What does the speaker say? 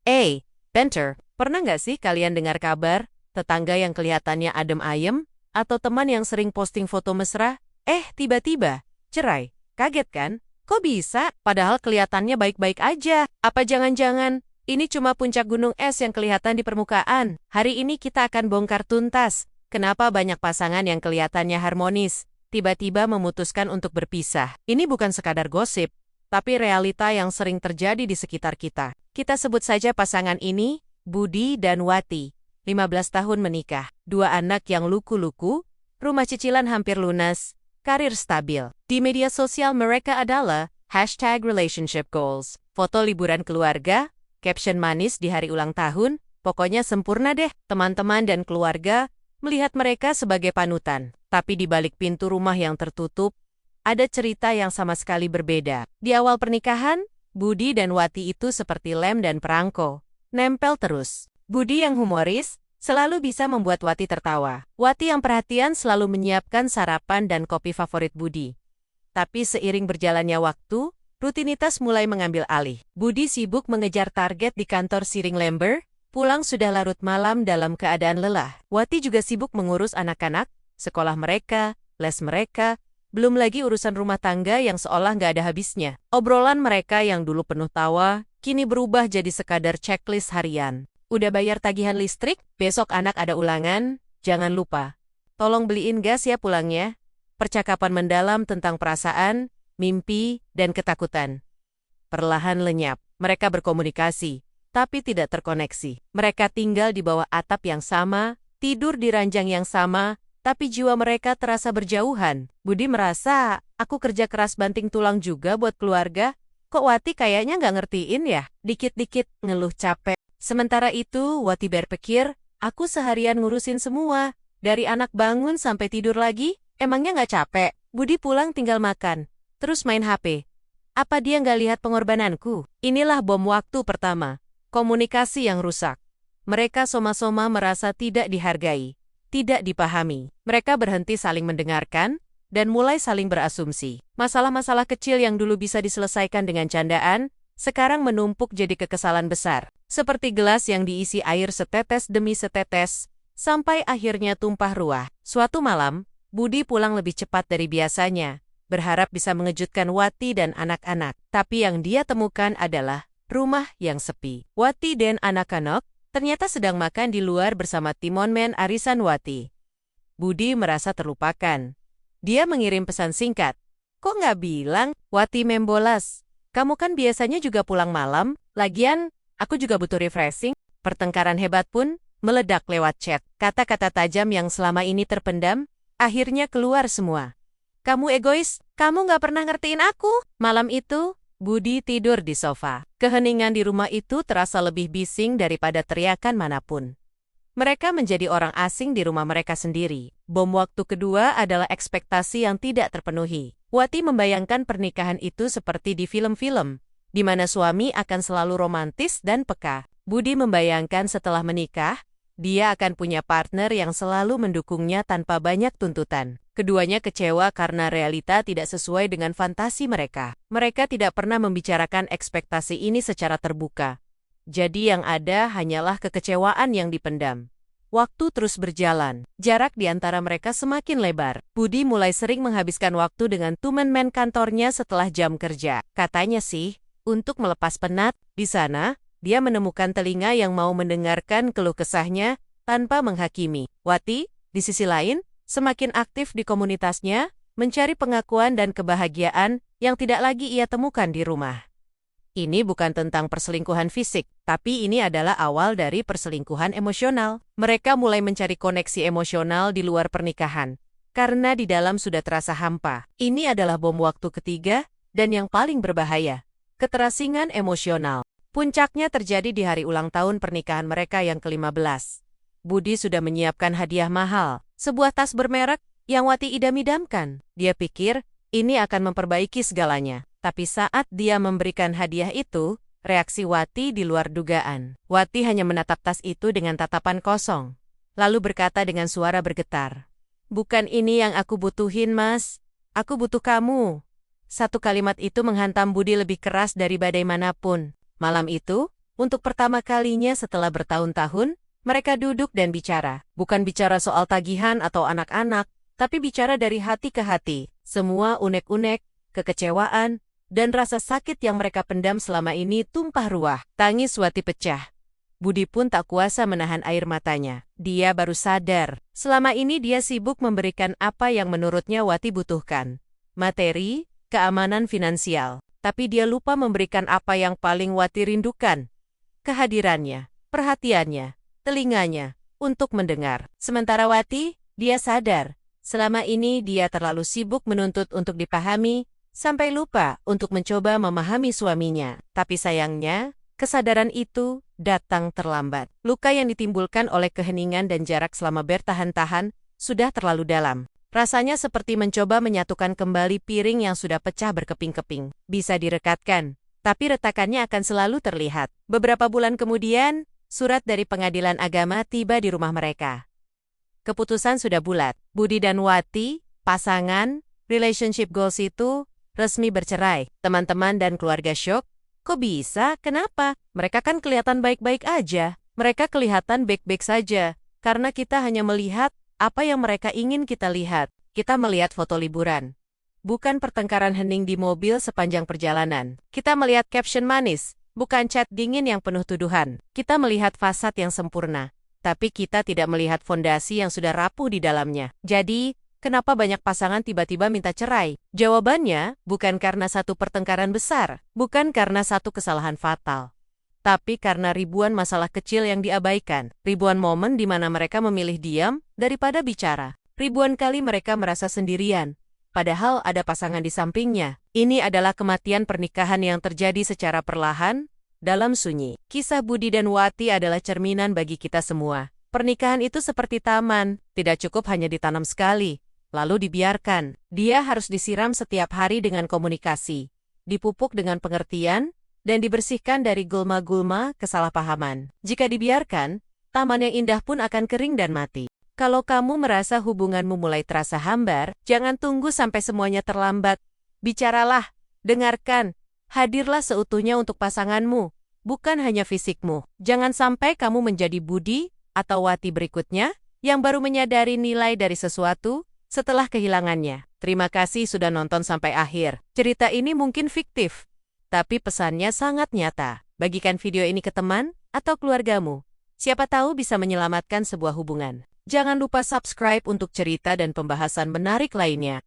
Benter, pernah nggak sih kalian dengar kabar tetangga yang kelihatannya adem ayem atau teman yang sering posting foto mesra? Tiba-tiba cerai. Kaget kan? Kok bisa? Padahal kelihatannya baik-baik aja. Apa jangan-jangan ini cuma puncak gunung es yang kelihatan di permukaan? Hari ini kita akan bongkar tuntas kenapa banyak pasangan yang kelihatannya harmonis tiba-tiba memutuskan untuk berpisah. Ini bukan sekadar gosip, tapi realita yang sering terjadi di sekitar kita. Kita sebut saja pasangan ini, Budi dan Wati. 15 tahun menikah, 2 anak yang luku-luku, rumah cicilan hampir lunas, karir stabil. Di media sosial mereka adalah #relationshipgoals, foto liburan keluarga, caption manis di hari ulang tahun, pokoknya sempurna deh. Teman-teman dan keluarga melihat mereka sebagai panutan. Tapi di balik pintu rumah yang tertutup, ada cerita yang sama sekali berbeda. Di awal pernikahan, Budi dan Wati itu seperti lem dan perangko. Nempel terus. Budi yang humoris, selalu bisa membuat Wati tertawa. Wati yang perhatian selalu menyiapkan sarapan dan kopi favorit Budi. Tapi seiring berjalannya waktu, rutinitas mulai mengambil alih. Budi sibuk mengejar target di kantor Siring Lember, pulang sudah larut malam dalam keadaan lelah. Wati juga sibuk mengurus anak-anak, sekolah mereka, les mereka, belum lagi urusan rumah tangga yang seolah nggak ada habisnya. Obrolan mereka yang dulu penuh tawa, kini berubah jadi sekadar checklist harian. Udah bayar tagihan listrik? Besok anak ada ulangan? Jangan lupa. Tolong beliin gas ya pulangnya. Percakapan mendalam tentang perasaan, mimpi, dan ketakutan. Perlahan lenyap. Mereka berkomunikasi, tapi tidak terkoneksi. Mereka tinggal di bawah atap yang sama, tidur di ranjang yang sama, tapi jiwa mereka terasa berjauhan. Budi merasa, aku kerja keras banting tulang juga buat keluarga. Kok Wati kayaknya nggak ngertiin ya? Dikit-dikit ngeluh capek. Sementara itu, Wati berpikir, aku seharian ngurusin semua. Dari anak bangun sampai tidur lagi, emangnya nggak capek? Budi pulang tinggal makan, terus main HP. Apa dia nggak lihat pengorbananku? Inilah bom waktu pertama. Komunikasi yang rusak. Mereka soma-soma merasa tidak dihargai, tidak dipahami. Mereka berhenti saling mendengarkan, dan mulai saling berasumsi. Masalah-masalah kecil yang dulu bisa diselesaikan dengan candaan, sekarang menumpuk jadi kekesalan besar. Seperti gelas yang diisi air setetes demi setetes, sampai akhirnya tumpah ruah. Suatu malam, Budi pulang lebih cepat dari biasanya, berharap bisa mengejutkan Wati dan anak-anak. Tapi yang dia temukan adalah rumah yang sepi. Wati dan anak-anak ternyata sedang makan di luar bersama timonmen arisan Wati. Budi merasa terlupakan. Dia mengirim pesan singkat. Kok nggak bilang? Wati membolas. Kamu kan biasanya juga pulang malam, lagian aku juga butuh refreshing. Pertengkaran hebat pun meledak lewat chat. Kata-kata tajam yang selama ini terpendam, akhirnya keluar semua. Kamu egois, kamu nggak pernah ngertiin aku. Malam itu, Budi tidur di sofa. Keheningan di rumah itu terasa lebih bising daripada teriakan manapun. Mereka menjadi orang asing di rumah mereka sendiri. Bom waktu kedua adalah ekspektasi yang tidak terpenuhi. Wati membayangkan pernikahan itu seperti di film-film, di mana suami akan selalu romantis dan peka. Budi membayangkan setelah menikah, dia akan punya partner yang selalu mendukungnya tanpa banyak tuntutan. Keduanya kecewa karena realita tidak sesuai dengan fantasi mereka. Mereka tidak pernah membicarakan ekspektasi ini secara terbuka. Jadi yang ada hanyalah kekecewaan yang dipendam. Waktu terus berjalan. Jarak di antara mereka semakin lebar. Budi mulai sering menghabiskan waktu dengan teman-teman kantornya setelah jam kerja. Katanya sih, untuk melepas penat, di sana, dia menemukan telinga yang mau mendengarkan keluh kesahnya tanpa menghakimi. Wati, di sisi lain, semakin aktif di komunitasnya, mencari pengakuan dan kebahagiaan yang tidak lagi ia temukan di rumah. Ini bukan tentang perselingkuhan fisik, tapi ini adalah awal dari perselingkuhan emosional. Mereka mulai mencari koneksi emosional di luar pernikahan, karena di dalam sudah terasa hampa. Ini adalah bom waktu ketiga, dan yang paling berbahaya, keterasingan emosional. Puncaknya terjadi di hari ulang tahun pernikahan mereka yang ke-15. Budi sudah menyiapkan hadiah mahal, sebuah tas bermerek yang Wati idam-idamkan. Dia pikir, ini akan memperbaiki segalanya. Tapi saat dia memberikan hadiah itu, reaksi Wati di luar dugaan. Wati hanya menatap tas itu dengan tatapan kosong, lalu berkata dengan suara bergetar, "Bukan ini yang aku butuhin, Mas. Aku butuh kamu." Satu kalimat itu menghantam Budi lebih keras dari badai manapun. Malam itu, Untuk pertama kalinya setelah bertahun-tahun, mereka duduk dan bicara. Bukan bicara soal tagihan atau anak-anak, tapi bicara dari hati ke hati. Semua unek-unek, kekecewaan, dan rasa sakit yang mereka pendam selama ini tumpah ruah. Tangis Wati pecah. Budi pun tak kuasa menahan air matanya. Dia baru sadar, selama ini dia sibuk memberikan apa yang menurutnya Wati butuhkan. Materi, keamanan finansial. Tapi dia lupa memberikan apa yang paling Wati rindukan. Kehadirannya, perhatiannya, telinganya, untuk mendengar. Sementara Wati, dia sadar, selama ini dia terlalu sibuk menuntut untuk dipahami, sampai lupa untuk mencoba memahami suaminya. Tapi sayangnya, kesadaran itu datang terlambat. Luka yang ditimbulkan oleh keheningan dan jarak selama bertahan-tahan sudah terlalu dalam. Rasanya seperti mencoba menyatukan kembali piring yang sudah pecah berkeping-keping. Bisa direkatkan, tapi retakannya akan selalu terlihat. Beberapa bulan kemudian, surat dari Pengadilan Agama tiba di rumah mereka. Keputusan sudah bulat. Budi dan Wati, pasangan, relationship goals itu resmi bercerai. Teman-teman dan keluarga syok. Kok bisa? Kenapa? Mereka kan kelihatan baik-baik aja. Mereka kelihatan baik-baik saja. Karena kita hanya melihat apa yang mereka ingin kita lihat. Kita melihat foto liburan. Bukan pertengkaran hening di mobil sepanjang perjalanan. Kita melihat caption manis, bukan chat dingin yang penuh tuduhan. Kita melihat fasad yang sempurna. Tapi kita tidak melihat fondasi yang sudah rapuh di dalamnya. Jadi, kenapa banyak pasangan tiba-tiba minta cerai? Jawabannya, bukan karena satu pertengkaran besar, bukan karena satu kesalahan fatal, tapi karena ribuan masalah kecil yang diabaikan, ribuan momen di mana mereka memilih diam daripada bicara, ribuan kali mereka merasa sendirian, padahal ada pasangan di sampingnya. Ini adalah kematian pernikahan yang terjadi secara perlahan, dalam sunyi. Kisah Budi dan Wati adalah cerminan bagi kita semua. Pernikahan itu seperti taman, tidak cukup hanya ditanam sekali, lalu dibiarkan. Dia harus disiram setiap hari dengan komunikasi, dipupuk dengan pengertian, dan dibersihkan dari gulma-gulma kesalahpahaman. Jika dibiarkan, taman yang indah pun akan kering dan mati. Kalau kamu merasa hubunganmu mulai terasa hambar, jangan tunggu sampai semuanya terlambat. Bicaralah, dengarkan, hadirlah seutuhnya untuk pasanganmu, bukan hanya fisikmu. Jangan sampai kamu menjadi Budi atau Wati berikutnya, yang baru menyadari nilai dari sesuatu setelah kehilangannya. Terima kasih sudah nonton sampai akhir. Cerita ini mungkin fiktif, tapi pesannya sangat nyata. Bagikan video ini ke teman atau keluargamu. Siapa tahu bisa menyelamatkan sebuah hubungan. Jangan lupa subscribe untuk cerita dan pembahasan menarik lainnya.